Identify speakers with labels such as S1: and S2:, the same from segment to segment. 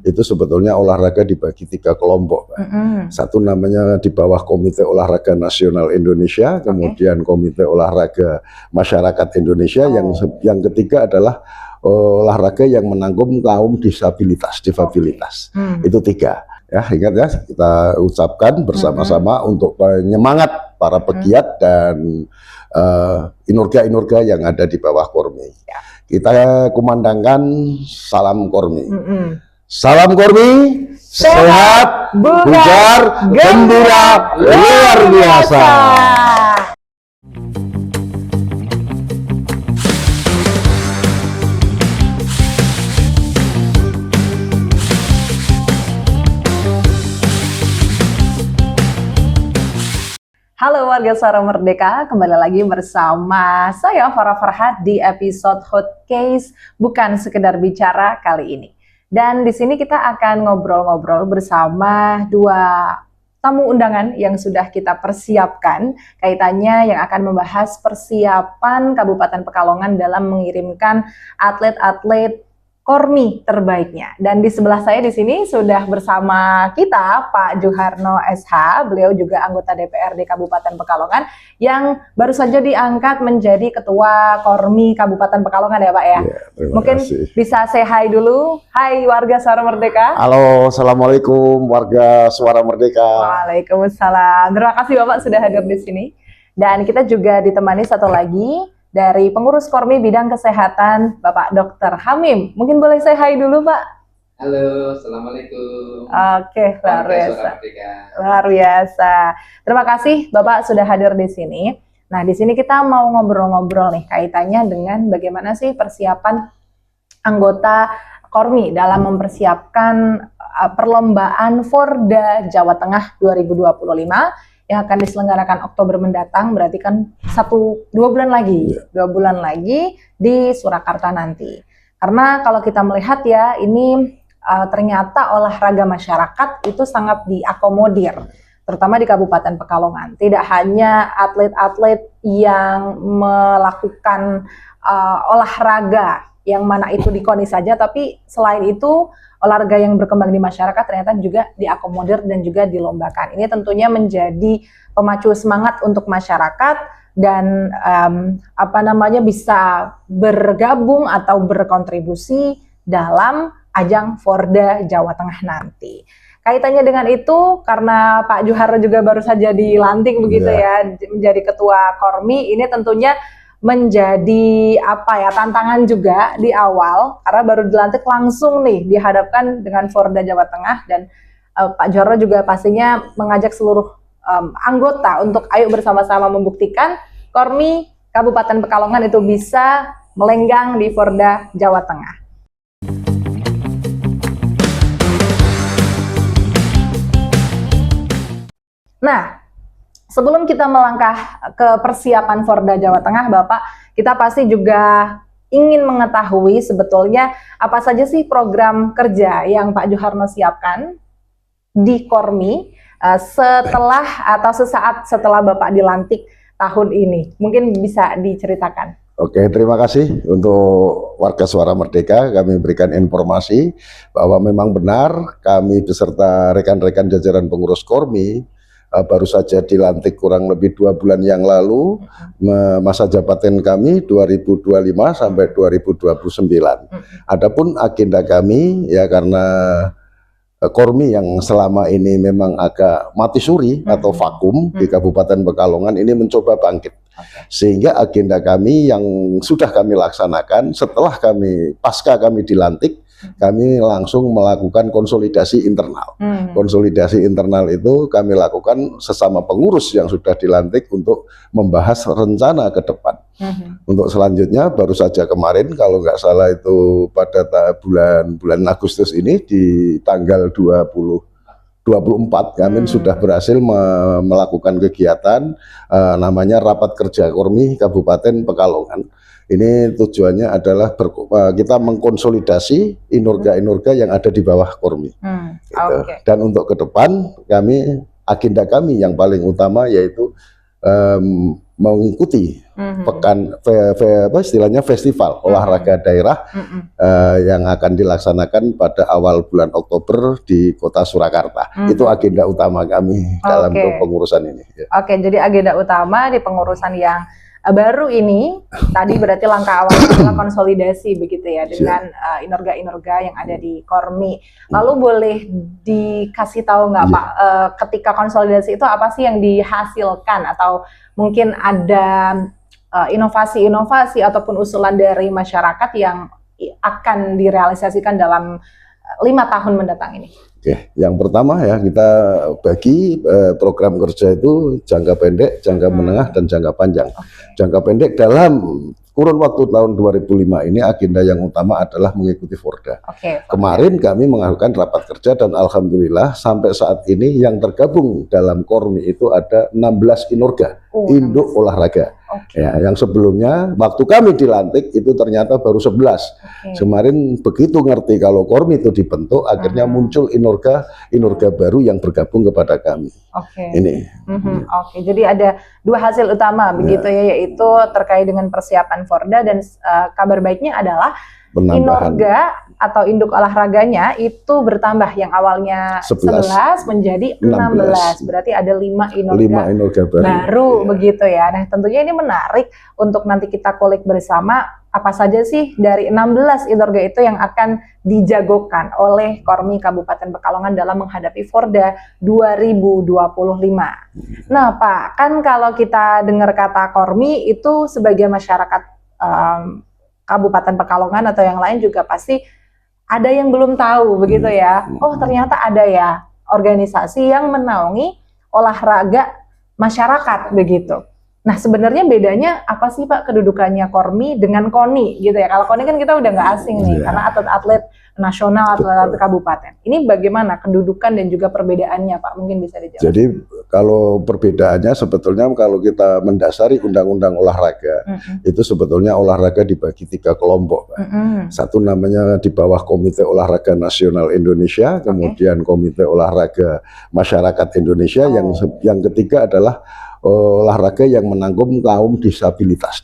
S1: Itu sebetulnya olahraga dibagi 3 kelompok, Pak. Satu namanya di bawah Komite Olahraga Nasional Indonesia, kemudian Komite Olahraga Masyarakat Indonesia, yang ketiga adalah olahraga yang menanggung kaum difabilitas. Itu 3. Ya, ingat ya, kita ucapkan bersama-sama untuk penyemangat para pegiat dan inorga-inorga yang ada di bawah Kormi. Kita kumandangkan salam Kormi. Salam Kormi, sehat, bugar, gembira, luar biasa.
S2: Halo warga Suara Merdeka, kembali lagi bersama saya Farah Farhat di episode Hot Case Bukan Sekedar Bicara kali ini. Dan di sini kita akan ngobrol-ngobrol bersama 2 tamu undangan yang sudah kita persiapkan, kaitannya yang akan membahas persiapan Kabupaten Pekalongan dalam mengirimkan atlet-atlet Kormi terbaiknya. Dan di sebelah saya di sini sudah bersama kita Pak Juharno SH, beliau juga anggota DPRD Kabupaten Pekalongan yang baru saja diangkat menjadi Ketua Kormi Kabupaten Pekalongan ya Pak ya. Mungkin
S1: kasih.
S2: Bisa say hi dulu. Hai warga Suara Merdeka.
S1: Halo, assalamualaikum warga Suara Merdeka.
S2: Waalaikumsalam. Terima kasih Bapak sudah hadir di sini. Dan kita juga ditemani satu lagi dari pengurus Kormi bidang kesehatan, Bapak Dr. Hamim. Mungkin boleh saya hai dulu, Pak?
S3: Halo, assalamualaikum.
S2: Oke, luar biasa. Luar biasa. Terima kasih Bapak sudah hadir di sini. Nah, di sini kita mau ngobrol-ngobrol nih kaitannya dengan bagaimana sih persiapan anggota Kormi dalam mempersiapkan perlombaan Forda Jawa Tengah 2025 yang akan diselenggarakan Oktober mendatang, berarti kan 2 bulan lagi, 2 bulan lagi di Surakarta nanti. Karena kalau kita melihat ya, ini ternyata olahraga masyarakat itu sangat diakomodir, terutama di Kabupaten Pekalongan. Tidak hanya atlet-atlet yang melakukan olahraga yang mana itu dikoni saja, tapi selain itu olahraga yang berkembang di masyarakat ternyata juga diakomodir dan juga dilombakan. Ini tentunya menjadi pemacu semangat untuk masyarakat dan bisa bergabung atau berkontribusi dalam ajang Forda Jawa Tengah nanti. Kaitannya dengan itu, karena Pak Juharno juga baru saja dilantik begitu ya, menjadi Ketua Kormi, ini tentunya menjadi tantangan juga di awal karena baru dilantik langsung nih dihadapkan dengan Forda Jawa Tengah, dan Pak Juharno juga pastinya mengajak seluruh anggota untuk ayo bersama-sama membuktikan Kormi Kabupaten Pekalongan itu bisa melenggang di Forda Jawa Tengah. Nah, sebelum kita melangkah ke persiapan Forda Jawa Tengah, Bapak, kita pasti juga ingin mengetahui sebetulnya apa saja sih program kerja yang Pak Juharno siapkan di Kormi setelah atau sesaat setelah Bapak dilantik tahun ini. Mungkin bisa diceritakan.
S1: Oke, terima kasih untuk warga Suara Merdeka. Kami berikan informasi bahwa memang benar kami beserta rekan-rekan jajaran pengurus Kormi baru saja dilantik kurang lebih 2 bulan yang lalu. Masa jabatan kami 2025 sampai 2029. Adapun agenda kami ya, karena Kormi yang selama ini memang agak mati suri atau vakum di Kabupaten Pekalongan ini mencoba bangkit. Sehingga agenda kami yang sudah kami laksanakan setelah pasca kami dilantik, kami langsung melakukan konsolidasi internal. Konsolidasi internal itu kami lakukan sesama pengurus yang sudah dilantik untuk membahas rencana ke depan. Untuk selanjutnya baru saja kemarin, kalau nggak salah itu pada bulan Agustus ini di tanggal 24 kami sudah berhasil melakukan kegiatan namanya Rapat Kerja Kormi Kabupaten Pekalongan. Ini tujuannya adalah kita mengkonsolidasi inorga-inorga yang ada di bawah Kormi. Gitu. Dan untuk ke depan agenda kami yang paling utama yaitu mengikuti pekan istilahnya festival olahraga daerah yang akan dilaksanakan pada awal bulan Oktober di Kota Surakarta. Itu agenda utama kami dalam pengurusan ini.
S2: Oke, jadi agenda utama di pengurusan yang baru ini tadi berarti langkah awal adalah konsolidasi begitu ya dengan inorga-inorga yang ada di Kormi. Lalu boleh dikasih tahu nggak Pak, ketika konsolidasi itu apa sih yang dihasilkan, atau mungkin ada inovasi-inovasi ataupun usulan dari masyarakat yang akan direalisasikan dalam 5 tahun mendatang ini?
S1: Oke, yang pertama ya, kita bagi program kerja itu jangka pendek, jangka menengah, dan jangka panjang. Jangka pendek dalam kurun waktu tahun 2005 ini agenda yang utama adalah mengikuti Forda. Kemarin kami melakukan rapat kerja dan alhamdulillah sampai saat ini yang tergabung dalam Kormi itu ada 16 inorga, induk olahraga. Ya, yang sebelumnya waktu kami dilantik itu ternyata baru 11. Kemarin begitu ngerti kalau Kormi itu dibentuk, akhirnya muncul inorga baru yang bergabung kepada kami. Ini.
S2: Jadi ada 2 hasil utama begitu ya, yaitu terkait dengan persiapan Forda, dan kabar baiknya adalah inorga atau induk olahraganya itu bertambah, yang awalnya 11 menjadi 16. Berarti ada 5 inorga baru begitu ya. Nah, tentunya ini menarik untuk nanti kita kulik bersama apa saja sih dari 16 inorga itu yang akan dijagokan oleh Kormi Kabupaten Pekalongan dalam menghadapi Forda 2025. Nah Pak, kan kalau kita dengar kata Kormi itu sebagai masyarakat Kabupaten Pekalongan atau yang lain juga pasti ada yang belum tahu begitu ya. Oh, ternyata ada ya organisasi yang menaungi olahraga masyarakat begitu. Nah, sebenarnya bedanya apa sih Pak kedudukannya Kormi dengan KONI gitu ya? Kalau KONI kan kita udah nggak asing nih, karena atlet-atlet nasional, atlet-atlet kabupaten. Ini bagaimana kedudukan dan juga perbedaannya Pak? Mungkin bisa dijawab.
S1: Jadi kalau perbedaannya sebetulnya kalau kita mendasari undang-undang olahraga, itu sebetulnya olahraga dibagi 3 kelompok, Pak. Satu namanya di bawah Komite Olahraga Nasional Indonesia, kemudian Komite Olahraga Masyarakat Indonesia, yang ketiga adalah olahraga yang menanggung kaum difabilitas.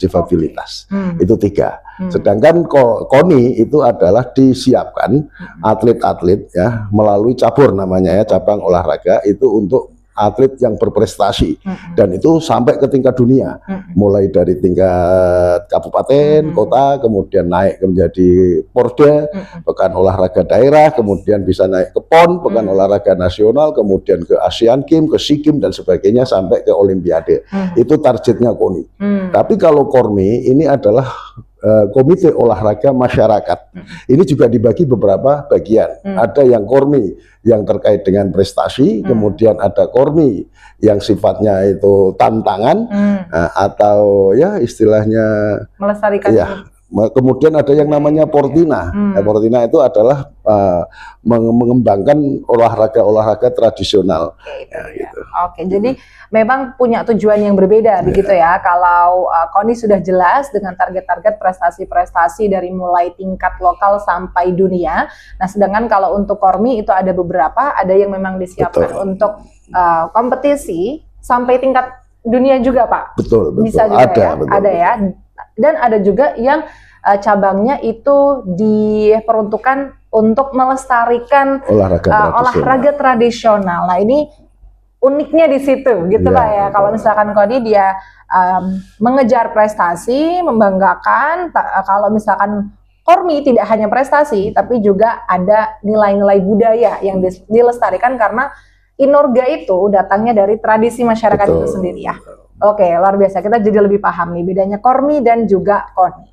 S1: Itu 3. Sedangkan KONI itu adalah disiapkan atlet-atlet ya melalui cabur namanya ya, cabang olahraga itu untuk atlet yang berprestasi dan itu sampai ke tingkat dunia, mulai dari tingkat kabupaten, kota, kemudian naik menjadi Porda, pekan olahraga daerah, kemudian bisa naik ke PON, pekan olahraga nasional, kemudian ke Asian Games, ke SEA Games dan sebagainya sampai ke Olimpiade. Itu targetnya KONI. Tapi kalau Kormi ini adalah Komite Olahraga Masyarakat. Ini juga dibagi beberapa bagian. Ada yang Kormi yang terkait dengan prestasi, kemudian ada Kormi yang sifatnya itu tantangan, atau ya istilahnya
S2: melestarikan.
S1: Ya, kemudian ada yang namanya Portina. Portina itu adalah mengembangkan olahraga tradisional.
S2: Jadi memang punya tujuan yang berbeda begitu ya. Kalau KONI sudah jelas dengan target-target prestasi-prestasi dari mulai tingkat lokal sampai dunia. Nah, sedangkan kalau untuk Kormi itu ada beberapa, ada yang memang disiapkan untuk kompetisi sampai tingkat dunia juga, Pak.
S1: Betul.
S2: Bisa juga ada ya. Dan ada juga yang cabangnya itu diperuntukkan untuk melestarikan olahraga tradisional. Nah, ini uniknya di situ gitu Pak ya. Kalau misalkan KONI dia mengejar prestasi, membanggakan. Kalau misalkan Kormi tidak hanya prestasi, tapi juga ada nilai-nilai budaya yang dilestarikan karena inorga itu datangnya dari tradisi masyarakat itu sendiri ya. Oke, luar biasa. Kita jadi lebih paham nih bedanya Kormi dan juga KONI.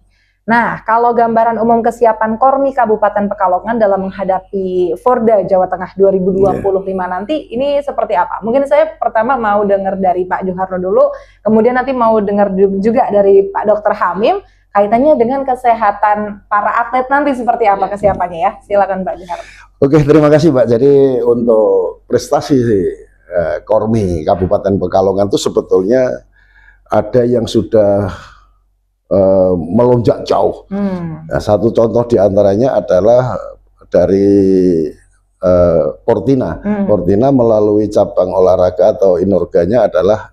S2: Nah, kalau gambaran umum kesiapan Kormi Kabupaten Pekalongan dalam menghadapi Forda Jawa Tengah 2025 nanti ini seperti apa? Mungkin saya pertama mau dengar dari Pak Juharno dulu, kemudian nanti mau dengar juga dari Pak Dr. Hamim kaitannya dengan kesehatan para atlet nanti seperti apa kesiapannya ya. Silakan Pak Juharno.
S1: Oke, terima kasih Pak. Jadi untuk prestasi Kormi Kabupaten Pekalongan itu sebetulnya ada yang sudah melonjak jauh. Nah, satu contoh diantaranya adalah dari Portina. Portina melalui cabang olahraga atau inorganya adalah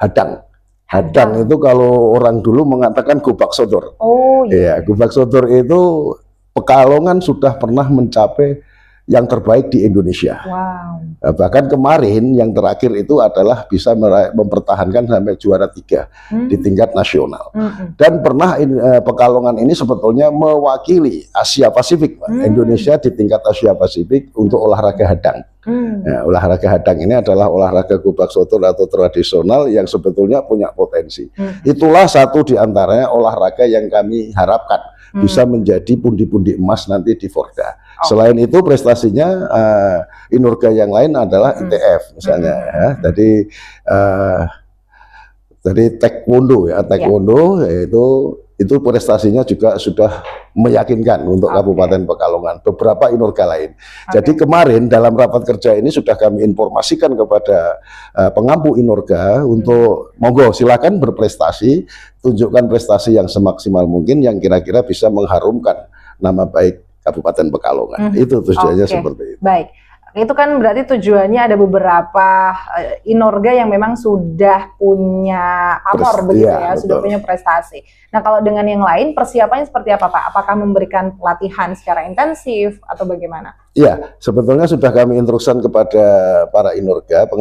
S1: Hadang. Hadang itu kalau orang dulu mengatakan gobak sodor.
S2: Oh iya.
S1: Ya, gobak sodor itu Pekalongan sudah pernah mencapai yang terbaik di Indonesia.
S2: Wow.
S1: Nah, bahkan kemarin yang terakhir itu adalah bisa mempertahankan sampai juara 3 di tingkat nasional. Dan pernah Pekalongan ini sebetulnya mewakili Asia Pasifik, Pak. Indonesia di tingkat Asia Pasifik untuk olahraga hadang. Nah, olahraga hadang ini adalah olahraga gobak sodor atau tradisional yang sebetulnya punya potensi. Itulah satu di antaranya olahraga yang kami harapkan bisa menjadi pundi-pundi emas nanti di Forda. Selain itu prestasinya Inorga yang lain adalah ITF misalnya ya. Jadi taekwondo ya, taekwondo itu prestasinya juga sudah meyakinkan untuk Kabupaten Pekalongan, beberapa Inorga lain. Jadi kemarin dalam rapat kerja ini sudah kami informasikan kepada pengampu Inorga untuk monggo silakan berprestasi, tunjukkan prestasi yang semaksimal mungkin yang kira-kira bisa mengharumkan nama baik Kabupaten Pekalongan. Itu tujuannya seperti itu.
S2: Baik. Itu kan berarti tujuannya ada beberapa Inorga yang memang sudah punya pamor begitu ya, sudah punya prestasi. Nah, kalau dengan yang lain persiapannya seperti apa, Pak? Apakah memberikan pelatihan secara intensif atau bagaimana?
S1: Iya, sebetulnya sudah kami instruksikan kepada para Inorga,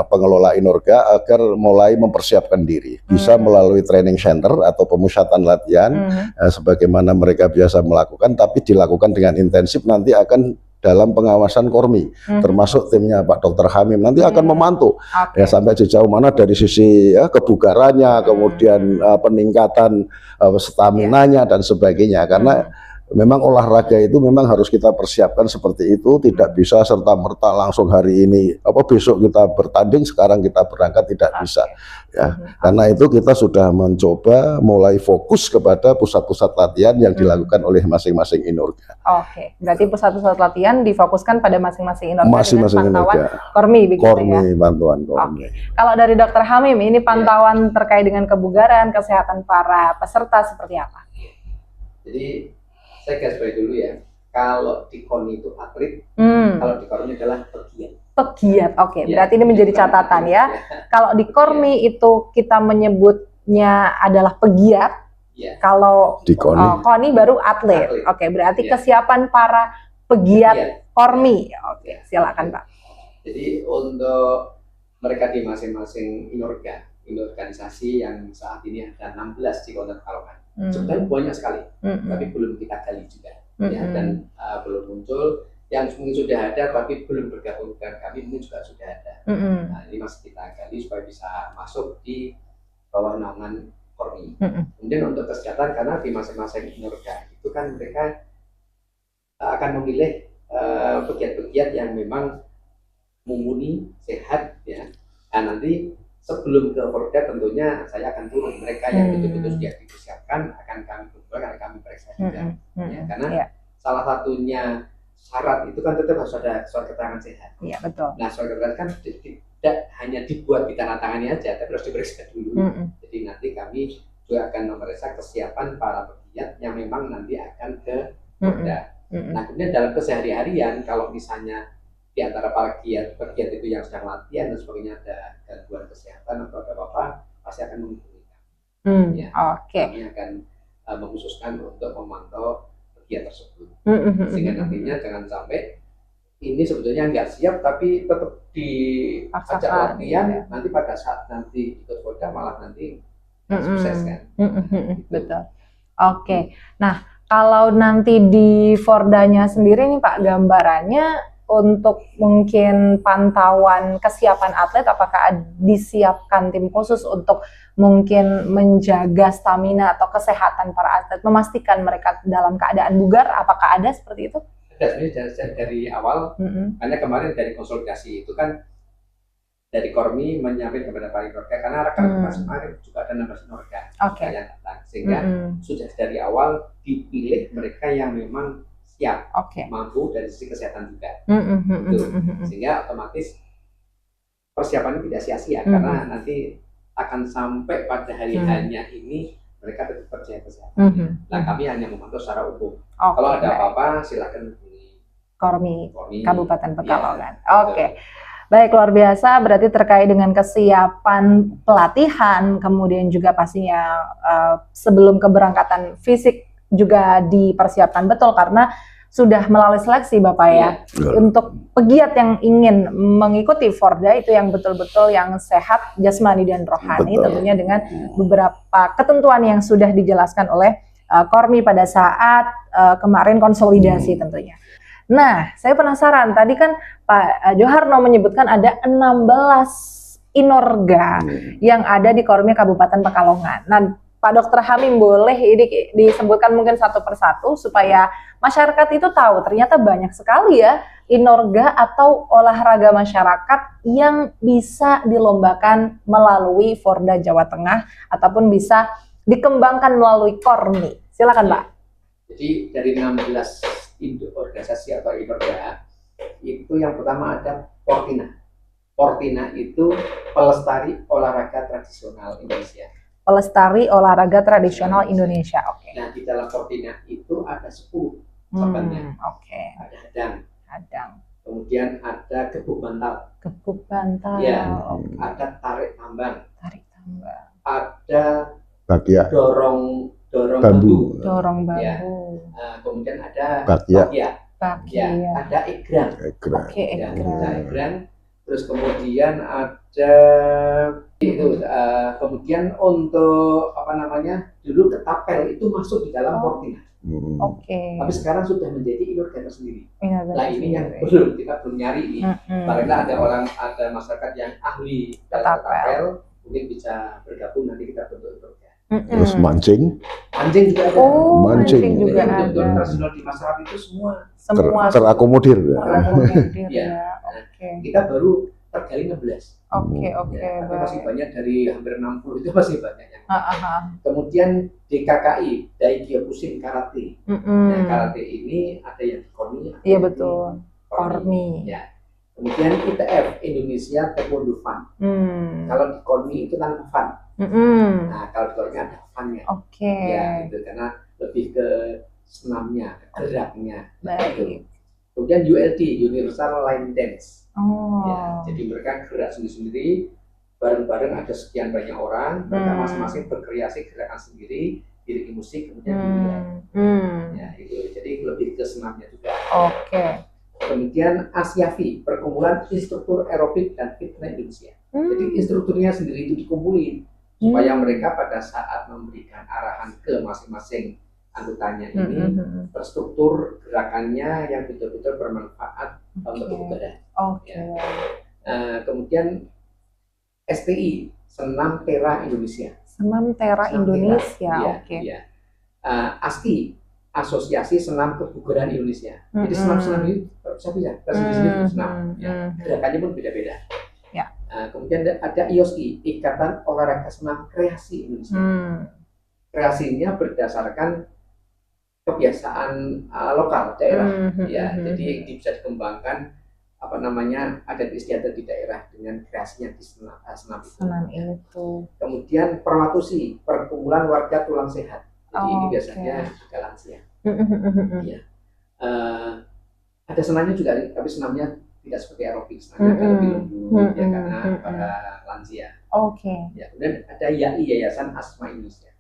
S1: pengelola Inorga agar mulai mempersiapkan diri, bisa melalui training center atau pemusatan latihan, sebagaimana mereka biasa melakukan, tapi dilakukan dengan intensif nanti akan dalam pengawasan Kormi, termasuk timnya Pak Dr. Hamim nanti akan memantau ya sampai sejauh mana dari sisi kebugarannya, kemudian peningkatan staminanya dan sebagainya, karena memang olahraga itu memang harus kita persiapkan seperti itu, tidak bisa serta-merta langsung hari ini besok kita bertanding, sekarang kita berangkat, tidak bisa ya. Karena itu kita sudah mencoba mulai fokus kepada pusat-pusat latihan yang dilakukan oleh masing-masing Inorga.
S2: Oke, berarti pusat-pusat latihan difokuskan pada masing-masing Inorga
S1: masing-masing
S2: dengan pantauan
S1: Inorga.
S2: Kormi begitu
S1: Kormi,
S2: ya.
S1: bantuan Kormi.
S2: Kalau dari Dr. Hamim ini pantauan terkait dengan kebugaran, kesehatan para peserta seperti apa?
S3: Jadi saya garis bawahi dulu ya, kalau di KONI itu atlet, kalau di Kormi adalah pegiat.
S2: Pegiat, oke. Berarti ini menjadi catatan ya. Kalau di Kormi itu kita menyebutnya adalah pegiat, kalau
S1: di KONI
S2: baru atlet. Oke, berarti kesiapan para pegiat Kormi. Oke, silakan Pak.
S3: Jadi untuk mereka di masing-masing Inorga, organisasi yang saat ini ada 16 di Kota Pekalongan. Sebenarnya banyak sekali, tapi belum kita gali juga, ya, dan belum muncul. Yang mungkin sudah ada, tapi belum bergabung dengan kami, mungkin juga sudah ada. Nah, ini masih kita gali supaya bisa masuk di bawah naungan Kormi. Kemudian untuk kesehatan, karena di masing-masing Inorga itu kan mereka akan memilih pegiat-pegiat yang memang mumpuni, sehat, ya. Nah, nanti sebelum ke Forda tentunya saya akan turun, mereka yang betul-betul sudah dipersiapkan akan kami kumpulkan, akan kami periksa juga, ya, karena salah satunya syarat itu kan tetap harus ada surat keterangan sehat.
S2: Iya, betul.
S3: Nah, surat keterangan kan tidak hanya dibuat ditandatangani aja, tapi harus diperiksa dulu. Jadi nanti kami juga akan memeriksa kesiapan para pegiat yang memang nanti akan ke Forda. Nah, kemudian dalam kesehari-harian kalau misalnya di antara para pegiat itu yang sedang latihan dan sebagainya ada gangguan kesehatan atau ada apa-apa, pasti akan menghubungi kami. Ya, kami akan mengkhususkan untuk memantau pegiat tersebut. Sehingga nantinya jangan sampai ini sebetulnya nggak siap tapi tetap diajak latihan, nanti pada saat nanti ikut Forda malah nanti sukses kan.
S2: Betul. Oke. Nah, kalau nanti di Fordanya sendiri nih Pak, gambarannya untuk mungkin pantauan kesiapan atlet, apakah disiapkan tim khusus untuk mungkin menjaga stamina atau kesehatan para atlet, memastikan mereka dalam keadaan bugar, apakah ada seperti itu?
S3: Ada, sebenarnya dari awal, hanya kemarin dari konsolidasi itu kan dari Kormi menyampaikan kepada Pak Inorga, karena rekan kemarin juga ada 16 Inorga yang datang, sehingga sudah dari awal dipilih mereka yang memang siap, mampu dari sisi kesehatan juga, sehingga otomatis persiapannya tidak sia-sia, karena nanti akan sampai pada hari hanya ini mereka tetap percaya kesehatan. Nah, kami hanya memantau secara umum. Kalau ada apa-apa silakan hubungi
S2: Kormi Kabupaten Pekalongan. Baik, luar biasa. Berarti terkait dengan kesiapan pelatihan, kemudian juga pastinya sebelum keberangkatan fisik juga dipersiapkan betul karena sudah melalui seleksi Bapak ya. Untuk pegiat yang ingin mengikuti Forda itu yang betul-betul yang sehat jasmani dan rohani, tentunya dengan beberapa ketentuan yang sudah dijelaskan oleh Kormi pada saat kemarin konsolidasi tentunya. Nah, saya penasaran, tadi kan Pak Joharno menyebutkan ada 16 inorga yang ada di Kormi Kabupaten Pekalongan. Nah, Pak Dr. Hamim, boleh ini disebutkan mungkin satu persatu supaya masyarakat itu tahu ternyata banyak sekali ya inorga atau olahraga masyarakat yang bisa dilombakan melalui Forda Jawa Tengah ataupun bisa dikembangkan melalui Kormi. Silakan Pak.
S3: Jadi dari 16 organisasi atau inorga itu yang pertama ada Portina. Portina itu pelestari olahraga tradisional Indonesia.
S2: Pelestari olahraga tradisional Indonesia. Oke.
S3: Nah, di dalam Portina itu ada 10 cabangnya.
S2: Oke.
S3: Ada hadang. Kemudian ada gebuk bantal.
S2: Gebuk bantal.
S3: Ya. Ada tarik tambang. Ada
S1: Bakia.
S3: dorong
S1: bambu.
S2: Dorong bambu.
S3: Ya. Kemudian ada
S1: Bakia.
S3: Ya. Ada egrang.
S2: Oke,
S3: Ada egrang. Terus kemudian ada itu kemudian untuk apa namanya dulu ketapel itu masuk di dalam Portina.
S2: Oke.
S3: Tapi sekarang sudah menjadi inorga tersendiri. Nah ini yang kita belum nyari ini. Karena ada masyarakat yang ahli dalam ketapel, mungkin bisa bergabung nanti kita bentuk inorga.
S1: Terus mancing
S3: juga ada.
S2: Mancing juga ada.
S3: Tradisional di masyarakat itu semua
S1: terakomodir.
S3: Ya. Oke. Kita baru tergali 16.
S2: Oke.
S3: Tapi masih banyak dari hampir 60 itu masih banyak yang. Kemudian DKKI, Daikyokushin Karate. Nah, karate ini ada yang di Kormi.
S2: Iya betul. Kormi.
S3: Ya. Kemudian ITF, Indonesia Taekwondo Fun. Kalau di Kormi itu tanpa fun. Nah, kalau di Kormi ada funnya.
S2: Oke.
S3: Ya, itu karena lebih ke senamnya, geraknya.
S2: Baik.
S3: Kemudian ULD, Universal Line Dance.
S2: Ya,
S3: jadi mereka gerak sendiri-sendiri, bareng-bareng ada sekian banyak orang, mereka masing-masing berkreasi gerakan sendiri, diri musik, kemudian ya, itu. Jadi lebih ke senamnya juga.
S2: Oke.
S3: Kemudian ASIAFI, Perkumpulan Instruktur Aerobik dan Fitness Indonesia. Jadi instrukturnya sendiri itu dikumpulin supaya mereka pada saat memberikan arahan ke masing-masing anggotanya ini terstruktur gerakannya yang betul-betul bermanfaat untuk tubuh badan. Kemudian STI, Senam Tera Indonesia.
S2: Senam Tera Indonesia. Oke.
S3: ASKI, Asosiasi Senam Kebugaran Indonesia. Jadi senam-senam ini bisa sendiri senam. Gerakannya pun beda-beda. Kemudian ada IOSI, Ikatan Olahraga Senam Kreasi Indonesia. Kreasinya berdasarkan kebiasaan lokal daerah, jadi bisa dikembangkan apa namanya adat istiadat di daerah dengan kreasinya di senam itu. Kemudian Permatusi, Perkumpulan Warga Tulang Sehat. Jadi ini biasanya juga lansia. Ada senamnya juga, tapi senamnya tidak seperti aerobik, senamnya lebih lembut ya karena pada lansia. Ya, kemudian ada YAI, Yayasan Asma Indonesia.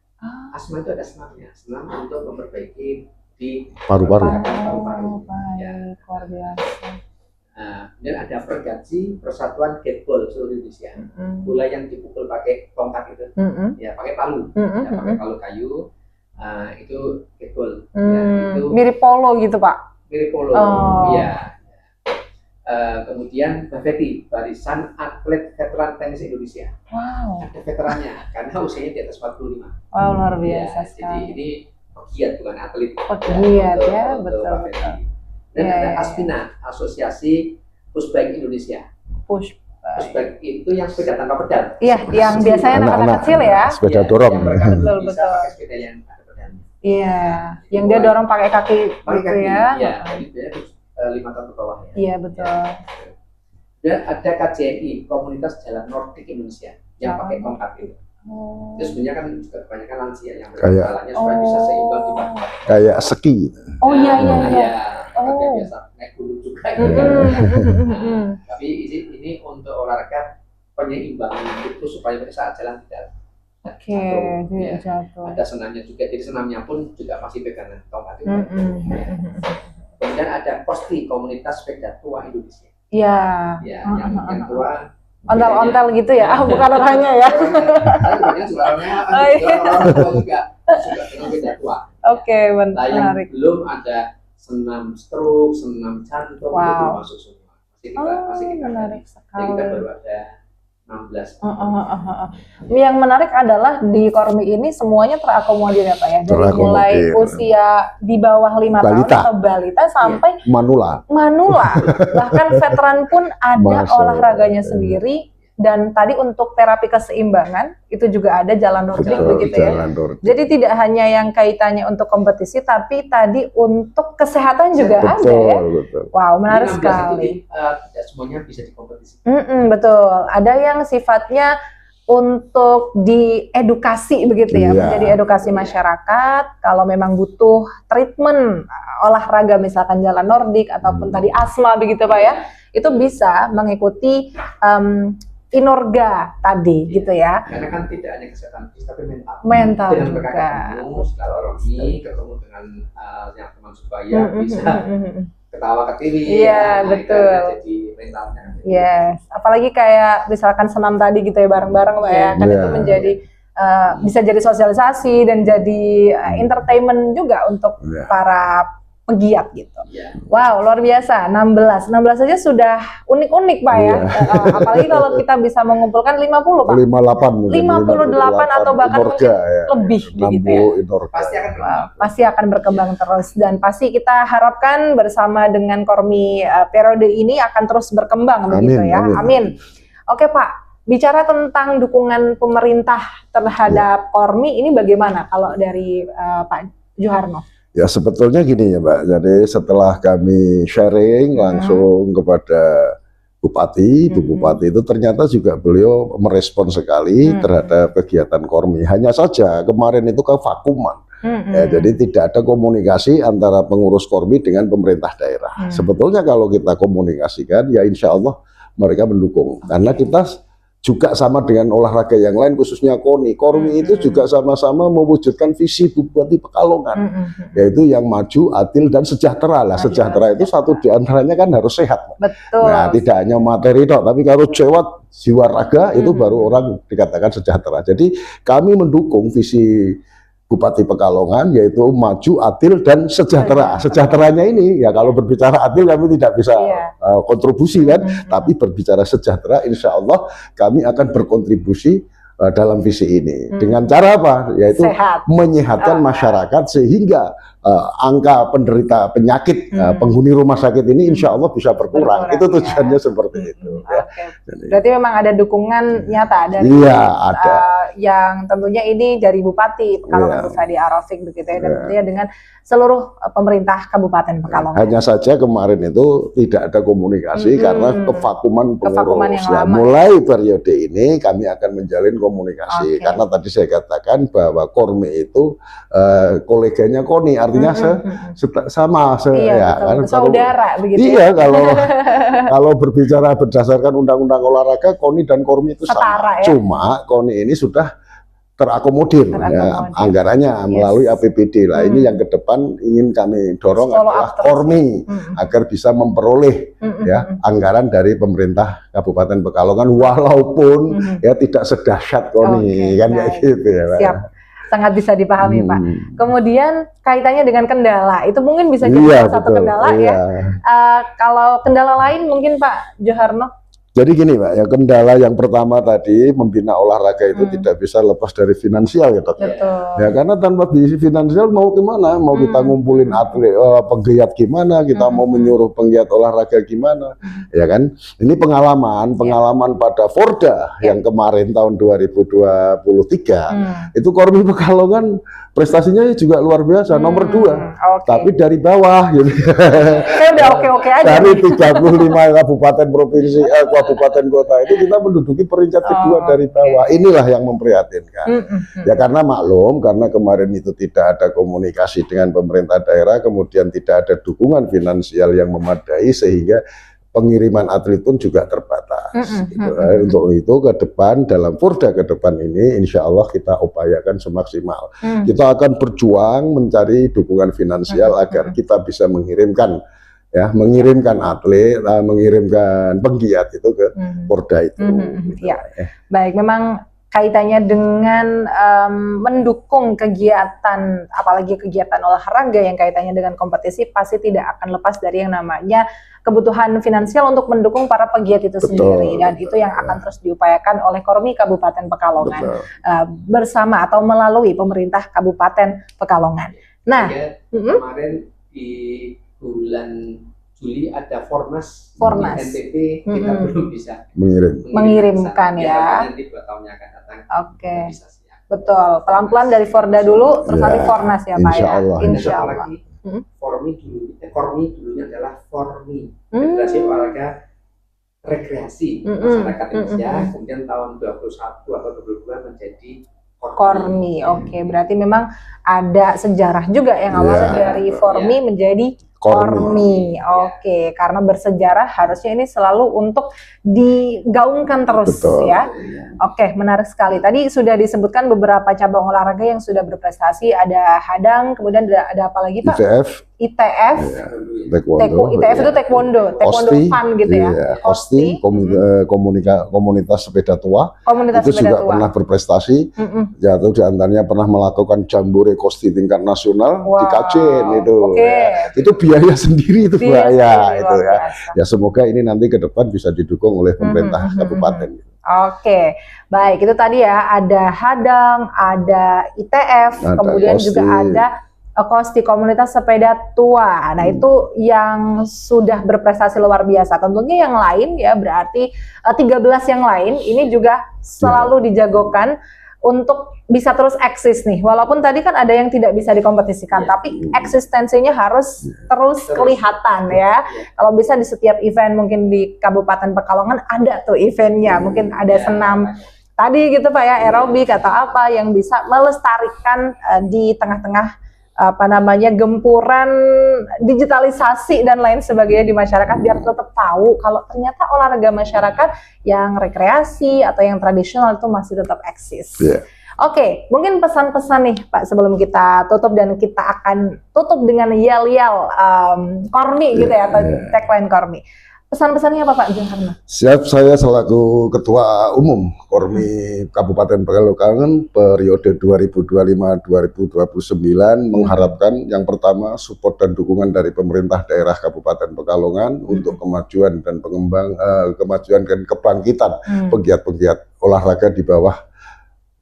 S3: Asma itu ada senamnya, senam untuk memperbaiki di
S1: paru-paru.
S2: Baik, luar biasa.
S3: Dan ada Pergaji, Persatuan Gateball seluruh Indonesia. Bola yang dipukul pakai tongkat itu, ya pakai palu, ya pakai palu kayu, itu gateball. Ya, itu
S2: mirip polo gitu Pak?
S3: Mirip polo, ya. Kemudian Baveti, Barisan Atlet Veteran Tenis Indonesia. Ada veterannya karena usianya di atas 45.
S2: Luar biasa sekali.
S3: Jadi ini pegiat bukan atlet.
S2: Pegiat ya, betul.
S3: Dan ada Aspina, Asosiasi Pushbike Indonesia. Pushbike itu yang sepeda tanpa pedal.
S2: Iya, yang biasanya anak-anak kecil ya.
S1: Sepeda dorong.
S3: Betul. Pakai sepeda yang ada pedalnya.
S2: Iya, yang dia dorong pakai kaki gitu ya.
S3: Iya, itu 5 tahun ke bawah ya.
S2: Iya betul.
S3: Dan ada KJNI, Komunitas Jalan Nordik Indonesia, yang pakai tongkat itu. Itu sebenarnya kan juga kebanyakan lansia yang berjalannya supaya bisa seimbang di bawah.
S1: Kayak ski.
S2: Iya.
S3: Dia biasa naik gunung juga. Tapi ini untuk olahraga penyeimbangan itu supaya pada saat jalan tidak jatuh. Ada senamnya juga, jadi senamnya pun juga masih pegangan tongkat itu. Kemudian ada Kosti, Komunitas Sepeda Tua Indonesia.
S2: Iya.
S3: Yang tua.
S2: Ontel-ontel gitu ya? Bukan orangnya ya?
S3: Orang tua juga dengan sepeda tua.
S2: Oke, menarik.
S3: Belum ada senam stroke, senam jantung, itu belum masuk semua. Masih kita
S2: menarik sekali.
S3: Jadi kita baru ada 16.
S2: Yang menarik adalah di Kormi ini semuanya terakomodir ya Pak ya, dari mulai usia di bawah 5 tahun atau balita sampai manula, bahkan veteran pun ada olahraganya sendiri. Dan tadi untuk terapi keseimbangan itu juga ada jalan nordik begitu ya. Jadi tidak hanya yang kaitannya untuk kompetisi, tapi tadi untuk kesehatan juga ada ya. Wow, menarik sekali.
S3: Tidak semuanya bisa dikompetisi.
S2: Betul. Ada yang sifatnya untuk diedukasi begitu ya, menjadi edukasi masyarakat. Kalau memang butuh treatment olahraga misalkan jalan nordik ataupun tadi asma begitu Pak ya, itu bisa mengikuti Inorga tadi gitu ya.
S3: Karena kan tidak hanya kesehatan fisik tapi
S2: mental
S3: dengan
S2: juga.
S3: Ketemu setelah Romi, ketemu dengan yang teman sebaya bisa ketawa ketiwi.
S2: Iya betul.
S3: Jadi mentalnya.
S2: Yes. Apalagi kayak misalkan senam tadi gitu ya bareng-bareng Pak ya. Kan itu menjadi bisa jadi sosialisasi dan jadi entertainment juga untuk para pegiat gitu. Wow, luar biasa. 16 saja sudah unik-unik Pak ya. Apalagi kalau kita bisa mengumpulkan 50 Pak. 58 atau bahkan mungkin lebih gitu ya. Pasti akan berkembang terus dan pasti kita harapkan bersama dengan Kormi periode ini akan terus berkembang begitu ya. Amin. Oke Pak, bicara tentang dukungan pemerintah terhadap Kormi ini bagaimana kalau dari Pak Juharno?
S1: Ya sebetulnya gini ya Mbak, jadi setelah kami sharing langsung kepada Bupati, Bu Bupati itu ternyata juga beliau merespon sekali terhadap kegiatan Kormi. Hanya saja kemarin itu kevakuman, ya, jadi tidak ada komunikasi antara pengurus Kormi dengan pemerintah daerah. Sebetulnya kalau kita komunikasikan ya insya Allah mereka mendukung, karena kita juga sama dengan olahraga yang lain khususnya KONI. Kormi itu juga sama-sama mewujudkan visi Bupati Pekalongan, yaitu yang maju, adil dan sejahtera lah. Sejahtera itu satu diantaranya kan harus sehat.
S2: Betul.
S1: Nah tidak hanya materi dok, tapi kalau jiwa raga itu baru orang dikatakan sejahtera. Jadi kami mendukung visi Bupati Pekalongan yaitu maju, adil dan sejahtera. Sejahteranya ini ya kalau berbicara adil kami tidak bisa kontribusi kan, tapi berbicara sejahtera insya Allah kami akan berkontribusi dalam visi ini. Dengan cara apa? Yaitu menyehatkan masyarakat sehingga angka penderita penyakit penghuni rumah sakit ini insya Allah bisa berkurang. Itu tujuannya seperti itu.
S2: Berarti memang ada dukungan nyata dari yang tentunya ini dari Bupati Pekalongan Sadi Arofik begitu ya, dan tentunya dengan seluruh pemerintah Kabupaten Pekalongan.
S1: Hanya saja kemarin itu tidak ada komunikasi karena kevakuman pengurus. Nah, mulai periode ini kami akan menjalin komunikasi karena tadi saya katakan bahwa Kormi itu koleganya KONI, artinya sama kan,
S2: saudara begitu.
S1: Iya, kalau berbicara berdasarkan undang-undang olahraga KONI dan Kormi itu sama. Cuma KONI ini sudah terakomodir ya, anggarannya melalui APBD lah. Ini yang ke depan ingin kami dorong adalah Kormi agar bisa memperoleh ya anggaran dari pemerintah Kabupaten Pekalongan walaupun ya tidak sedahsyat KONI kan kayak gitu ya Pak. Siap.
S2: Sangat bisa dipahami Pak. Kemudian kaitannya dengan kendala itu mungkin bisa jadi satu kendala ya. Kalau kendala lain mungkin Pak Juharno?
S1: Jadi gini Pak, ya kendala yang pertama tadi membina olahraga itu tidak bisa lepas dari finansial ya Dok. Ya karena tanpa finansial mau kemana? Mau kita ngumpulin atlet penggiat gimana? Kita mau menyuruh penggiat olahraga gimana? Ya kan? Ini pengalaman pada Forda yang kemarin tahun 2023 itu Kormi Pekalongan prestasinya juga luar biasa, nomor 2. Tapi dari bawah gitu.
S2: Udah oke-oke aja.
S1: Dari 35 kabupaten provinsi kabupaten kota itu kita menduduki peringkat kedua dari bawah. Inilah yang memprihatinkan. Ya karena maklum, karena kemarin itu tidak ada komunikasi dengan pemerintah daerah, kemudian tidak ada dukungan finansial yang memadai sehingga pengiriman atlet pun juga terbatas. Gitu. Untuk itu ke depan, dalam Porda ke depan ini, insya Allah kita upayakan semaksimal. Kita akan berjuang mencari dukungan finansial agar kita bisa mengirimkan atlet, mengirimkan penggiat itu ke Porda itu. Gitu.
S2: Ya, baik. Memang kaitannya dengan mendukung kegiatan, apalagi kegiatan olahraga yang kaitannya dengan kompetisi, pasti tidak akan lepas dari yang namanya kebutuhan finansial untuk mendukung para pegiat itu sendiri, dan itu yang akan terus diupayakan oleh Kormi Kabupaten Pekalongan bersama atau melalui pemerintah Kabupaten Pekalongan. Nah,
S3: kemarin di bulan Juli ada Fornas. Di NTT, kita belum bisa
S2: mengirimkan ya.
S3: Nanti 2 tahunnya akan datang.
S2: Oke. Betul. Pelan-pelan dari Forda dulu, terus nanti Fornas ya Pak ya.
S3: Insya Allah. Kormi dulunya adalah Formi, Federasi Olahraga Rekreasi Masyarakat Indonesia. Kemudian tahun 21 atau 22 menjadi Kormi.
S2: Oke, berarti memang ada sejarah juga yang awalnya dari Formi menjadi Kormi. Oke, karena bersejarah harusnya ini selalu untuk digaungkan terus. Betul, ya. Oke, menarik sekali. Tadi sudah disebutkan beberapa cabang olahraga yang sudah berprestasi. Ada hadang, kemudian ada apa lagi Pak? ITF, ITF itu taekwondo fun gitu ya.
S1: Kosti, komunitas sepeda tua, itu
S2: sepeda
S1: juga
S2: tua.
S1: Pernah berprestasi. Jatuh diantaranya pernah melakukan jambore kosti tingkat nasional di Kacen itu. Itu biaya sendiri itu biaya itu ya. Ya semoga ini nanti ke depan bisa didukung oleh pemerintah kabupaten.
S2: Oke, baik, itu tadi ya, ada hadang, ada ITF, kemudian
S1: kosti.
S2: Juga ada Kosti, komunitas sepeda tua. Nah, itu yang sudah berprestasi luar biasa. Tentunya yang lain ya, berarti 13 yang lain ini juga selalu dijagokan untuk bisa terus eksis nih. Walaupun tadi kan ada yang tidak bisa dikompetisikan, tapi eksistensinya harus terus kelihatan ya. Kalau bisa di setiap event, mungkin di Kabupaten Pekalongan ada tuh eventnya. Mungkin ada senam tadi gitu Pak ya, aerobik atau apa yang bisa melestarikan di tengah-tengah gempuran digitalisasi dan lain sebagainya di masyarakat, biar tetap tahu kalau ternyata olahraga masyarakat yang rekreasi atau yang tradisional itu masih tetap eksis. Oke, mungkin pesan-pesan nih Pak sebelum kita tutup, dan kita akan tutup dengan yel-yel Kormi gitu ya, atau tagline Kormi. Pesan-pesannya apa Pak Joharno?
S1: Siap, saya selaku Ketua Umum Kormi Kabupaten Pekalongan periode 2025-2029 mengharapkan yang pertama support dan dukungan dari pemerintah daerah Kabupaten Pekalongan untuk kemajuan dan kemajuan dan kebangkitan pegiat-pegiat olahraga di bawah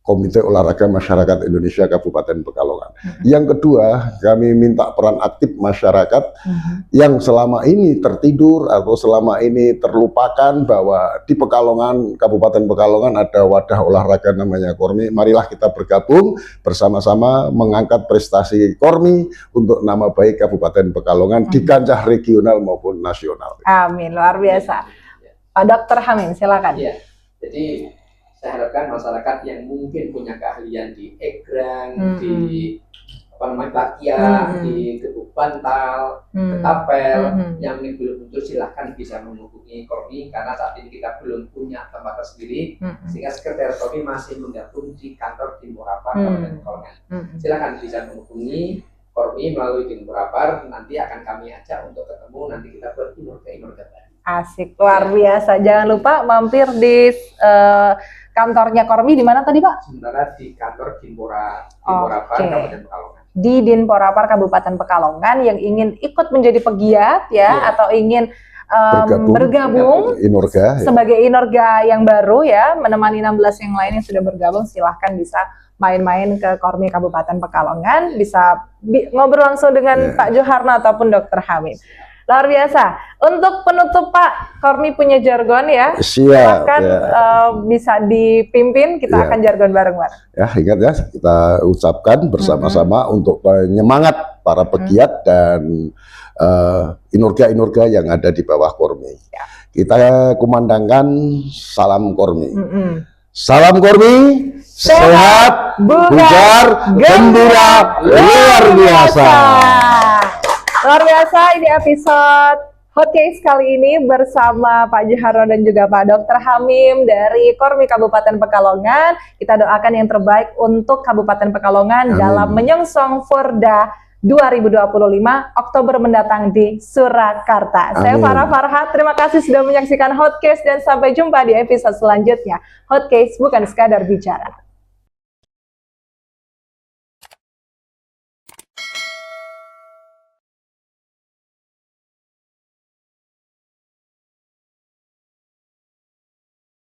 S1: Komite Olahraga Masyarakat Indonesia Kabupaten Pekalongan. Yang kedua, kami minta peran aktif masyarakat yang selama ini tertidur atau selama ini terlupakan bahwa di Pekalongan, Kabupaten Pekalongan ada wadah olahraga namanya Kormi. Marilah kita bergabung bersama-sama mengangkat prestasi Kormi untuk nama baik Kabupaten Pekalongan di kancah regional maupun nasional.
S2: Amin, luar biasa. Pak Dr. Hamim, silakan.
S3: Ya, jadi saya harapkan masyarakat yang mungkin punya keahlian di egrang, di bakya, di gebuk bantal, ketapel, yang belum muncul silahkan bisa menghubungi Kormi, karena saat ini kita belum punya tempat sendiri, sehingga sekretariat Kormi masih menggabung di kantor Dinpurapar Kabupaten Pekalongan. Silahkan bisa menghubungi Kormi melalui Dinpurapar, nanti akan kami ajak untuk ketemu, nanti kita buat inorga baru.
S2: Asik, luar biasa. Jangan lupa mampir di kantornya Kormi di mana tadi Pak?
S3: Sementara di kantor Dinpurapar Kabupaten Pekalongan. Di
S2: Dinpurapar Kabupaten Pekalongan yang ingin ikut menjadi pegiat atau ingin bergabung sebagai inorga yang baru ya, menemani 16 yang lain yang sudah bergabung, silahkan bisa main-main ke Kormi Kabupaten Pekalongan, bisa ngobrol langsung dengan Pak Joharno ataupun Dr. Hamim. Luar biasa. Untuk penutup Pak, Kormi punya jargon ya. Silakan bisa dipimpin, kita akan jargon bareng-bareng.
S1: Ya, ingat ya, kita ucapkan bersama-sama untuk penyemangat para pegiat dan inorga-inorga yang ada di bawah Kormi.
S2: Ya.
S1: Kita kumandangkan salam Kormi. Salam Kormi,
S2: Sehat,
S1: bugar, gembira, luar biasa.
S2: Luar biasa, ini episode Hot Case kali ini bersama Pak Juharno dan juga Pak Dr. Hamim dari Kormi Kabupaten Pekalongan. Kita doakan yang terbaik untuk Kabupaten Pekalongan. Amin. Dalam menyongsong Forda 2025 Oktober mendatang di Surakarta. Amin. Saya Farah Farhat, terima kasih sudah menyaksikan Hot Case dan sampai jumpa di episode selanjutnya. Hot Case bukan sekadar bicara.